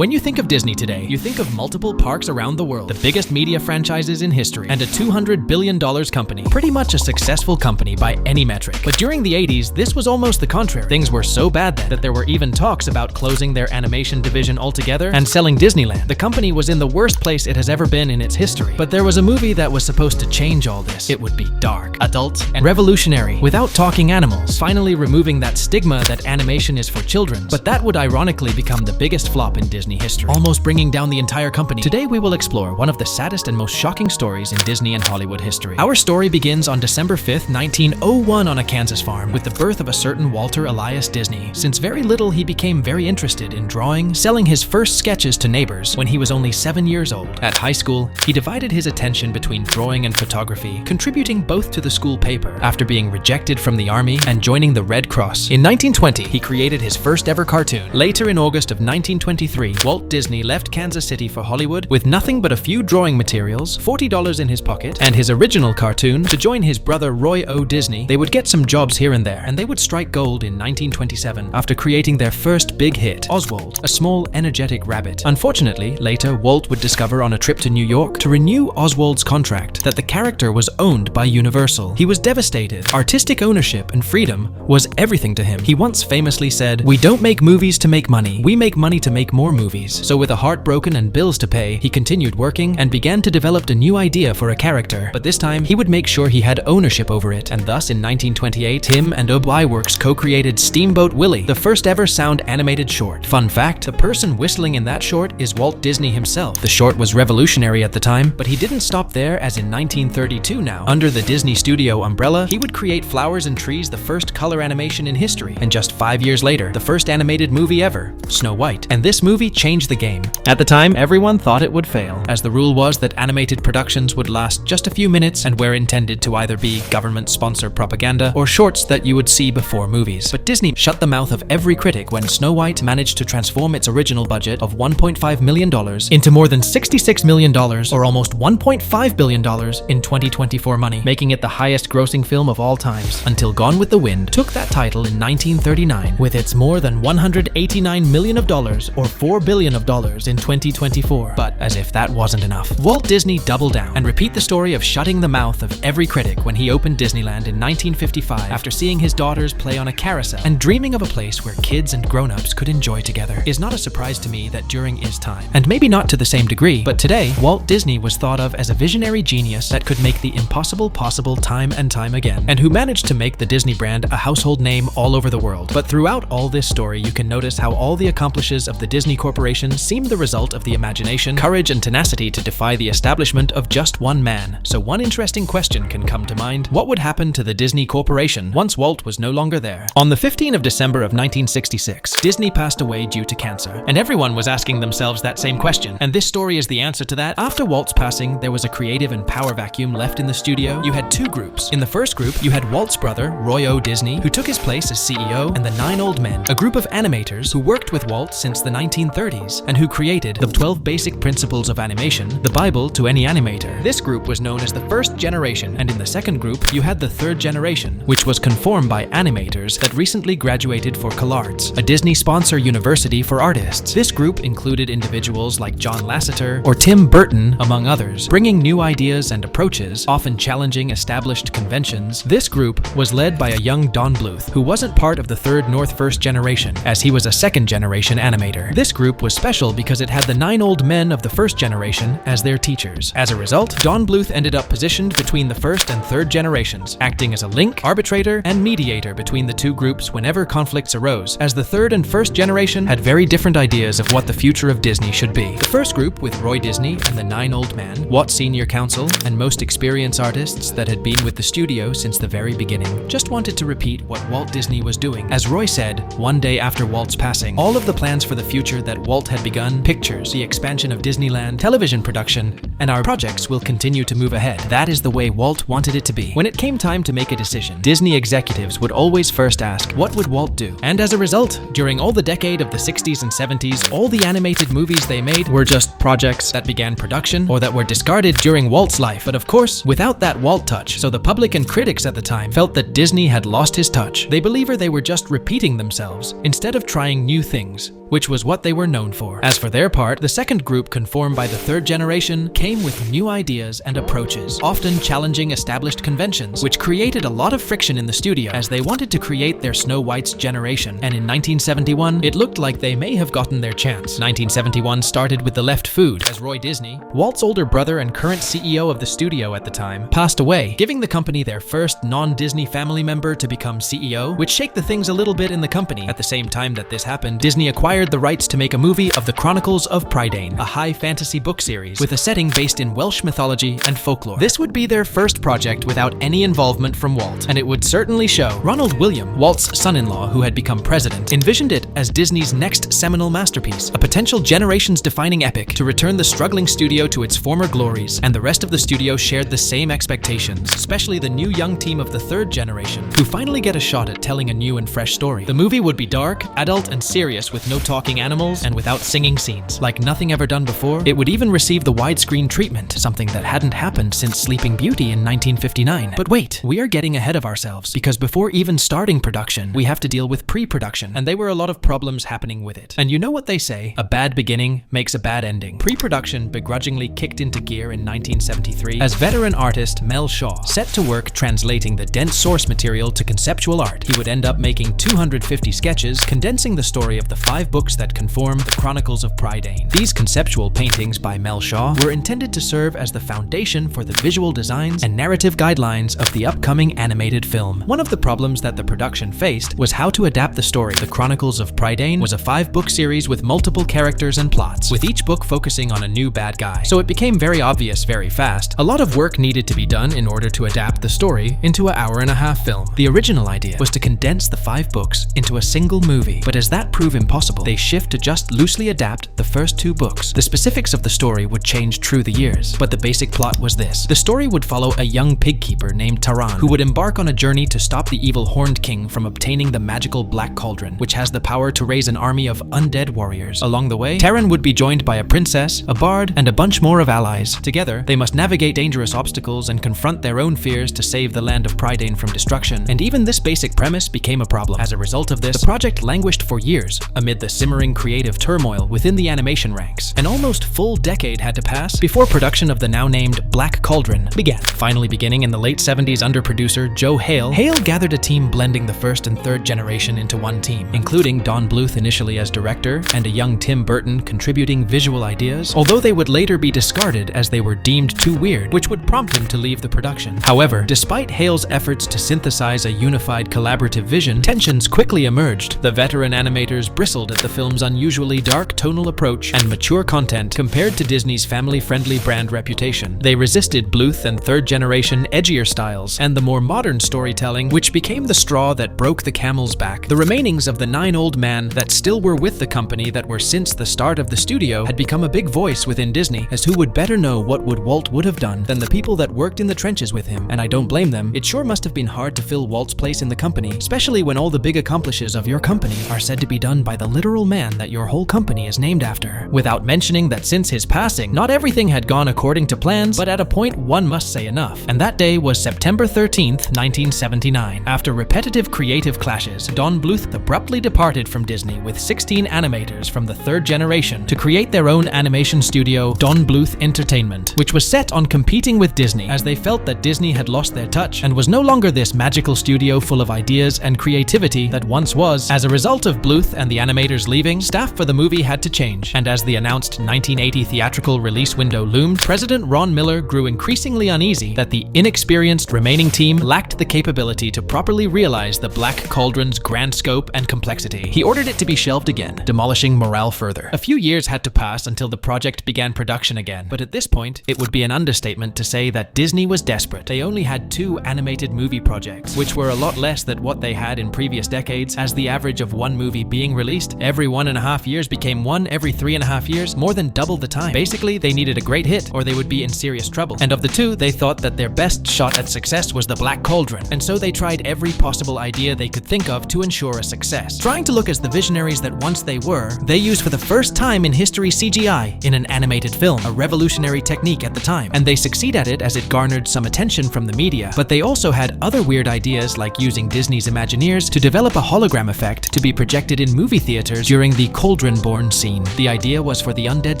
When you think of Disney today, you think of multiple parks around the world, the biggest media franchises in history, and a $200 billion company. Pretty much a successful company by any metric. But during the 80s, this was almost the contrary. Things were so bad then that there were even talks about closing their animation division altogether and selling Disneyland. The company was in the worst place it has ever been in its history. But there was a movie that was supposed to change all this. It would be dark, adult, and revolutionary, without talking animals, finally removing that stigma that animation is for children. But that would ironically become the biggest flop in Disney history, almost bringing down the entire company. Today we will explore one of the saddest and most shocking stories in Disney and Hollywood history. Our story begins on December 5th, 1901 on a Kansas farm with the birth of a certain Walter Elias Disney. Since very little, he became very interested in drawing, selling his first sketches to neighbors when he was only 7 years old. At high school, he divided his attention between drawing and photography, contributing both to the school paper after being rejected from the army and joining the Red Cross. In 1920, he created his first ever cartoon. Later in August of 1923, Walt Disney left Kansas City for Hollywood with nothing but a few drawing materials, $40 in his pocket, and his original cartoon to join his brother Roy O. Disney. They would get some jobs here and there, and they would strike gold in 1927 after creating their first big hit, Oswald, a small, energetic rabbit. Unfortunately, later Walt would discover on a trip to New York to renew Oswald's contract that the character was owned by Universal. He was devastated. Artistic ownership and freedom was everything to him. He once famously said, "We don't make movies to make money. We make money to make more movies." So with a heart broken and bills to pay, he continued working and began to develop a new idea for a character. But this time, he would make sure he had ownership over it. And thus, in 1928, him and Ub Iwerks co-created Steamboat Willie, the first ever sound animated short. Fun fact, the person whistling in that short is Walt Disney himself. The short was revolutionary at the time, but he didn't stop there, as in 1932 now, under the Disney Studio umbrella, he would create Flowers and Trees, the first color animation in history. And just 5 years later, the first animated movie ever, Snow White. And this movie changed the game. At the time, everyone thought it would fail, as the rule was that animated productions would last just a few minutes and were intended to either be government-sponsored propaganda or shorts that you would see before movies. But Disney shut the mouth of every critic when Snow White managed to transform its original budget of $1.5 million into more than $66 million, or almost $1.5 billion in 2024 money, making it the highest grossing film of all times, until Gone with the Wind took that title in 1939 with its more than $189 million or $4 billion in 2024. But as if that wasn't enough, Walt Disney doubled down and repeat the story of shutting the mouth of every critic when he opened Disneyland in 1955 after seeing his daughters play on a carousel and dreaming of a place where kids and grown-ups could enjoy together. Is not a surprise to me that during his time, and maybe not to the same degree, but today, Walt Disney was thought of as a visionary genius that could make the impossible possible time and time again, and who managed to make the Disney brand a household name all over the world. But throughout all this story, you can notice how all the accomplishes of the Disney Corporation seem the result of the imagination, courage, and tenacity to defy the establishment of just one man. So one interesting question can come to mind: what would happen to the Disney Corporation once Walt was no longer there? On the 15th of December of 1966, Disney passed away due to cancer, and everyone was asking themselves that same question. And this story is the answer to that. After Walt's passing, there was a creative and power vacuum left in the studio. You had two groups. In the first group, you had Walt's brother, Roy O. Disney, who took his place as CEO, and the 9 Old Men, a group of animators who worked with Walt since the 1930s and who created the 12 basic principles of animation, the Bible to any animator. This group was known as the first generation, and in the second group, you had the third generation, which was conformed by animators that recently graduated for CalArts, a Disney sponsor university for artists. This group included individuals like John Lasseter or Tim Burton, among others, bringing new ideas and approaches, often challenging established conventions. This group was led by a young Don Bluth, who wasn't part of the third nor first generation, as he was a second generation animator. This group was special because it had the 9 Old Men of the first generation as their teachers. As a result, Don Bluth ended up positioned between the first and third generations, acting as a link, arbitrator, and mediator between the two groups whenever conflicts arose, as the third and first generation had very different ideas of what the future of Disney should be. The first group, with Roy Disney and the 9 Old Men, Watt Senior Council, and most experienced artists that had been with the studio since the very beginning, just wanted to repeat what Walt Disney was doing. As Roy said, one day after Walt's passing, all of the plans for the future that Walt had begun, pictures, the expansion of Disneyland, television production, and our projects will continue to move ahead. That is the way Walt wanted it to be. When it came time to make a decision, Disney executives would always first ask, what would Walt do? And as a result, during all the decade of the 60s and 70s, all the animated movies they made were just projects that began production or that were discarded during Walt's life. But of course, without that Walt touch, so the public and critics at the time felt that Disney had lost his touch. They believed they were just repeating themselves instead of trying new things, which was what they were known for. As for their part, the second group, conformed by the third generation, came with new ideas and approaches, often challenging established conventions, which created a lot of friction in the studio as they wanted to create their Snow White's generation. And in 1971, it looked like they may have gotten their chance. 1971 started with the left food, as Roy Disney, Walt's older brother and current CEO of the studio at the time, passed away, giving the company their first non-Disney family member to become CEO, which shook the things a little bit in the company. At the same time that this happened, Disney acquired the rights to make a movie of the Chronicles of Prydain, a high fantasy book series with a setting based in Welsh mythology and folklore. This would be their first project without any involvement from Walt, and it would certainly show. Ronald William, Walt's son-in-law who had become president, envisioned it as Disney's next seminal masterpiece, a potential generations-defining epic to return the struggling studio to its former glories, and the rest of the studio shared the same expectations, especially the new young team of the third generation, who finally get a shot at telling a new and fresh story. The movie would be dark, adult, and serious with no talking animals and without singing scenes. Like nothing ever done before, it would even receive the widescreen treatment, something that hadn't happened since Sleeping Beauty in 1959. But wait, we are getting ahead of ourselves, because before even starting production, we have to deal with pre-production, and there were a lot of problems happening with it. And you know what they say, a bad beginning makes a bad ending. Pre-production begrudgingly kicked into gear in 1973 as veteran artist Mel Shaw set to work translating the dense source material to conceptual art. He would end up making 250 sketches, condensing the story of the 5 books that conform the Chronicles of Prydain. These conceptual paintings by Mel Shaw were intended to serve as the foundation for the visual designs and narrative guidelines of the upcoming animated film. One of the problems that the production faced was how to adapt the story. The Chronicles of Prydain was a 5-book series with multiple characters and plots, with each book focusing on a new bad guy. So it became very obvious very fast. A lot of work needed to be done in order to adapt the story into an hour-and-a-half film. The original idea was to condense the 5 books into a single movie, but as that proved impossible, they shift to just loosely adapt the first 2 books. The specifics of the story would change through the years, but the basic plot was this. The story would follow a young pig keeper named Taran, who would embark on a journey to stop the evil Horned King from obtaining the magical Black Cauldron, which has the power to raise an army of undead warriors. Along the way, Taran would be joined by a princess, a bard, and a bunch more of allies. Together, they must navigate dangerous obstacles and confront their own fears to save the land of Prydain from destruction. And even this basic premise became a problem. As a result of this, the project languished for years amid the simmering creative turmoil within the animation ranks. An almost full decade had to pass before production of the now named Black Cauldron began. Finally beginning in the late 70s under producer Joe Hale gathered a team blending the first and third generation into one team, including Don Bluth initially as director and a young Tim Burton contributing visual ideas, although they would later be discarded as they were deemed too weird, which would prompt him to leave the production. However, despite Hale's efforts to synthesize a unified collaborative vision, tensions quickly emerged. The veteran animators bristled at the film's unusually dark tonal approach and mature content compared to Disney's family-friendly brand reputation. They resisted Bluth and third-generation edgier styles and the more modern storytelling, which became the straw that broke the camel's back. The remainings of the 9 old men that still were with the company that were since the start of the studio had become a big voice within Disney, as who would better know what Walt would have done than the people that worked in the trenches with him. And I don't blame them. It sure must have been hard to fill Walt's place in the company, especially when all the big accomplishes of your company are said to be done by the literal man that your whole company is named after. Without mentioning that since his passing, not everything had gone according to plans, but at a point one must say enough. And that day was September 13th, 1979. After repetitive creative clashes, Don Bluth abruptly departed from Disney with 16 animators from the third generation to create their own animation studio, Don Bluth Entertainment, which was set on competing with Disney, as they felt that Disney had lost their touch and was no longer this magical studio full of ideas and creativity that once was. As a result of Bluth and the animators leaving, staff for the movie had to change, and as the announced 1980 theatrical release window loomed, President Ron Miller grew increasingly uneasy that the inexperienced remaining team lacked the capability to properly realize the Black Cauldron's grand scope and complexity. He ordered it to be shelved again, demolishing morale further. A few years had to pass until the project began production again, but at this point, it would be an understatement to say that Disney was desperate. They only had 2 animated movie projects, which were a lot less than what they had in previous decades, as the average of one movie being released every 1.5 years became one every 3.5 years, more than double the time. Basically, they needed a great hit or they would be in serious trouble. And of the 2, they thought that their best shot at success was the Black Cauldron, and so they tried every possible idea they could think of to ensure a success. Trying to look as the visionaries that once they were, they used for the first time in history CGI in an animated film, a revolutionary technique at the time, and they succeed at it as it garnered some attention from the media. But they also had other weird ideas like using Disney's Imagineers to develop a hologram effect to be projected in movie theaters during the cauldron-born scene. The idea was for the undead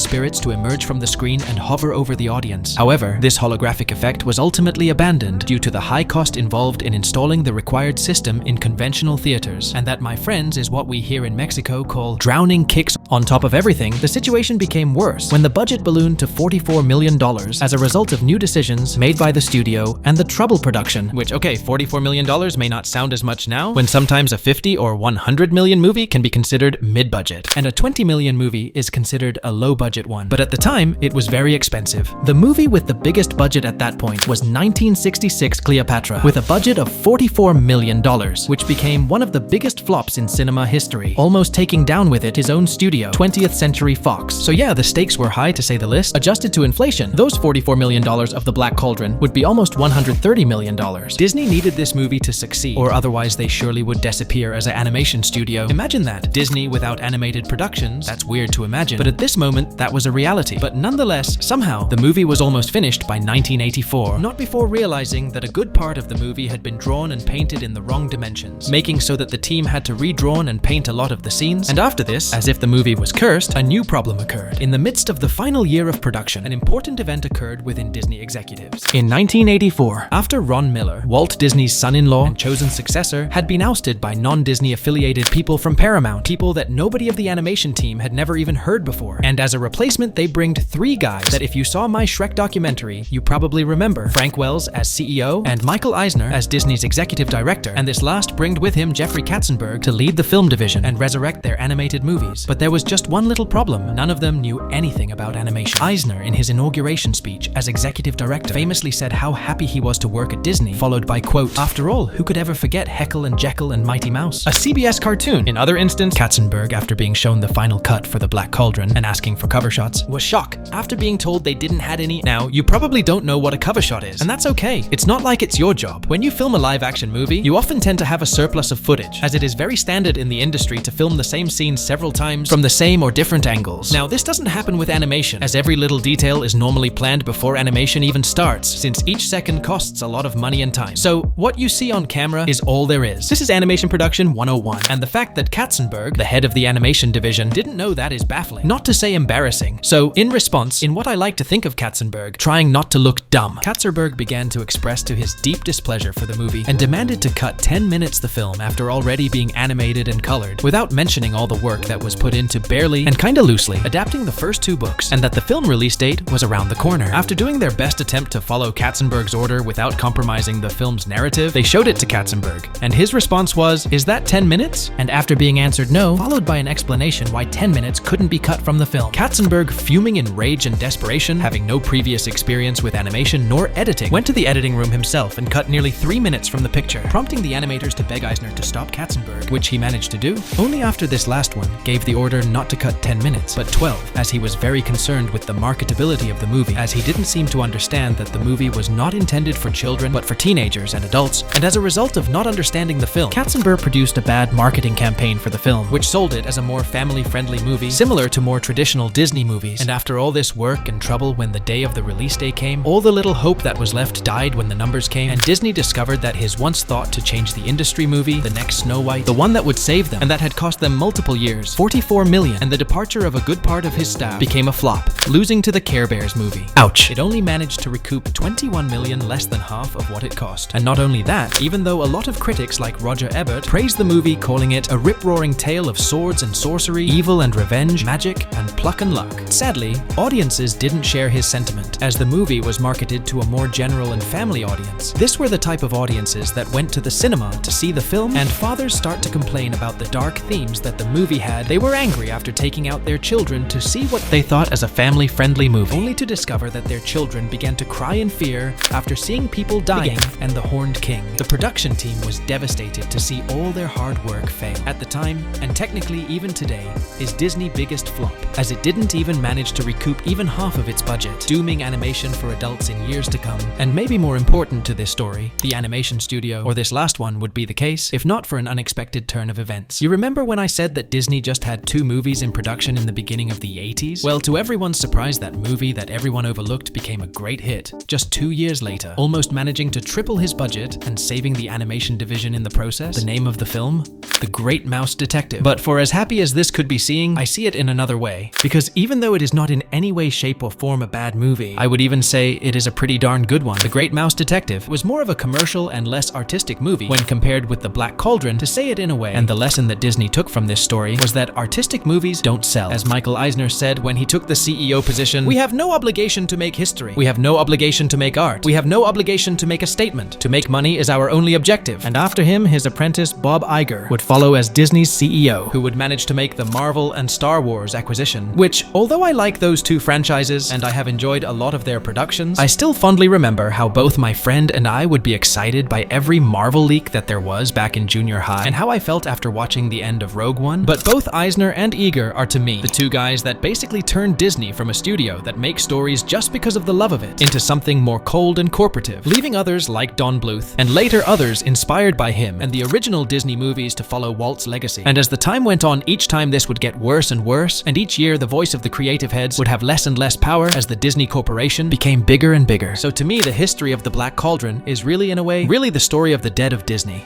spirits to emerge from the screen and hover over the audience. However, this holographic effect was ultimately abandoned due to the high cost involved in installing the required system in conventional theaters. And that, my friends, is what we here in Mexico call drowning kicks. On top of everything, the situation became worse when the budget ballooned to $44 million as a result of new decisions made by the studio and the trouble production, which, okay, $44 million may not sound as much now, when sometimes a 50 or 100 million movie can be considered mid-budget, and a 20 million movie is considered a low-budget one. But at the time, it was very expensive. The movie with the biggest budget at that point was 1966 Cleopatra, with a budget of $44 million, which became one of the biggest flops in cinema history, almost taking down with it his own studio, 20th Century Fox. So yeah, the stakes were high to say the least. Adjusted to inflation, those $44 million of the Black Cauldron would be almost $130 million. Disney needed this movie to succeed, or otherwise they surely would disappear as an animation studio. Imagine that, Disney without animated productions. That's weird to imagine, but at this moment, that was a reality. But nonetheless, somehow, the movie was almost finished by 1984, not before realizing that a good part of the movie had been drawn and painted in the wrong dimensions, making so that the team had to redraw and paint a lot of the scenes. And after this, as if the movie was cursed, a new problem occurred. In the midst of the final year of production, an important event occurred within Disney executives. In 1984, after Ron Miller, Walt Disney's son-in-law and chosen successor, had been ousted by non-Disney affiliated people from Paramount, people that nobody of the animation team had never even heard before. And as a replacement, they bringed three guys that if you saw my Shrek documentary, you probably remember. Frank Wells as CEO and Michael Eisner as Disney's executive director, and this last bringed with him Jeffrey Katzenberg to lead the film division and resurrect their animated movies. But there was just one little problem. None of them knew anything about animation. Eisner, in his inauguration speech as executive director, famously said how happy he was to work at Disney, followed by, quote, "After all, who could ever forget Heckle and Jekyll and Mighty Mouse? A CBS cartoon." In other instance, Katzenberg, after being shown the final cut for the Black Cauldron and asking for cover shots, was shocked after being told they didn't had any. Now, you probably don't know what a cover shot is, and that's okay. It's not like it's your job. When you film a live-action movie, you often tend to have a surplus of footage, as it is very standard in the industry to film the same scene several times from the same or different angles. Now, this doesn't happen with animation, as every little detail is normally planned before animation even starts, since each second costs a lot of money and time. So, what you see on camera is all there is. This is animation production 101, and the fact that Katzenberg, the head of the animation division, didn't know that is baffling, not to say embarrassing. So, in response, in what I like to think of Katzenberg, trying not to look dumb, Katzenberg began to express to his deep displeasure for the movie and demanded to cut 10 minutes the film after already being animated and colored, without mentioning all the work that was put into barely and kinda loosely adapting the first two books, and that the film release date was around the corner. After doing their best attempt to follow Katzenberg's order without compromising the film's narrative, they showed it to Katzenberg, and his response was, "Is that 10 minutes?" And after being answered no, followed by an explanation why 10 minutes couldn't be cut from the film. Katzenberg, fuming in rage and desperation, having no previous experience with animation nor editing, went to the editing room himself and cut nearly 3 minutes from the picture, prompting the animators to beg Eisner to stop Katzenberg, which he managed to do. Only after this last one gave the order not to cut 10 minutes, but 12, as he was very concerned with the marketability of the movie, as he didn't seem to understand that the movie was not intended for children, but for teenagers and adults. And as a result of not understanding the film, Katzenberg produced a bad marketing campaign for the film, which sold it as a more family-friendly movie, similar to more traditional Disney movies. And after all this work and trouble, when the day of the release day came, all the little hope that was left died when the numbers came, and Disney discovered that his once thought to change the industry movie, the next Snow White, the one that would save them, and that had cost them multiple years, $44 million, and the departure of a good part of his staff, became a flop, losing to the Care Bears movie. Ouch. It only managed to recoup $21 million, less than half of what it cost. And not only that, even though a lot of critics like Roger Ebert praised the movie, calling it a rip-roaring tale of swords and sorcery, evil and revenge, magic, and pluck and luck. Sadly, audiences didn't share his sentiment, as the movie was marketed to a more general and family audience. This were the type of audiences that went to the cinema to see the film, and fathers start to complain about the dark themes that the movie had. They were angry after taking out their children to see what they thought as a family-friendly movie, only to discover that their children began to cry in fear after seeing people dying and the Horned King. The production team was devastated to see all their hard work fail. At the time, and technically even today, is Disney's biggest flop, as it didn't even manage to recoup even half of its budget, dooming animation for adults in years to come. And maybe more important to this story, the animation studio, or this last one, would be the case, if not for an unexpected turn of events. You remember when I said that Disney just had 2 movies in production in the beginning of the 80s? Well, to everyone's surprise, that movie that everyone overlooked became a great hit, just 2 years later, almost managing to triple his budget and saving the animation division in the process. The name of the film? The Great Mouse Detective. But for as happy as this could be seeing, I see it in another way. Because even though it is not in any way, shape, or form a bad movie, I would even say it is a pretty darn good one. The Great Mouse Detective was more of a commercial and less artistic movie when compared with The Black Cauldron, to say it in a way. And the lesson that Disney took from this story was that artistic movies don't sell. As Michael Eisner said when he took the CEO position, "We have no obligation to make history. We have no obligation to make art. We have no obligation to make a statement. To make money is our only objective." And after him, his apprentice Bob Iger would follow as Disney's CEO, who would manage to make the Marvel and Star Wars acquisition, which, although I like those two franchises and I have enjoyed a lot of their productions, I still fondly remember how both my friend and I would be excited by every Marvel leak that there was back in junior high, and how I felt after watching the end of Rogue One. But both Eisner and Iger are, to me, the two guys that basically turned Disney from a studio that makes stories just because of the love of it into something more cold and corporative, leaving others like Don Bluth, and later others inspired by him and the original Disney movies, to follow Walt's legacy. And as the time went on, each time this would get worse and worse, and each year the voice of the creative heads would have less and less power as the Disney Corporation became bigger and bigger. So to me, the history of The Black Cauldron is really, in a way, really the story of the dead of Disney.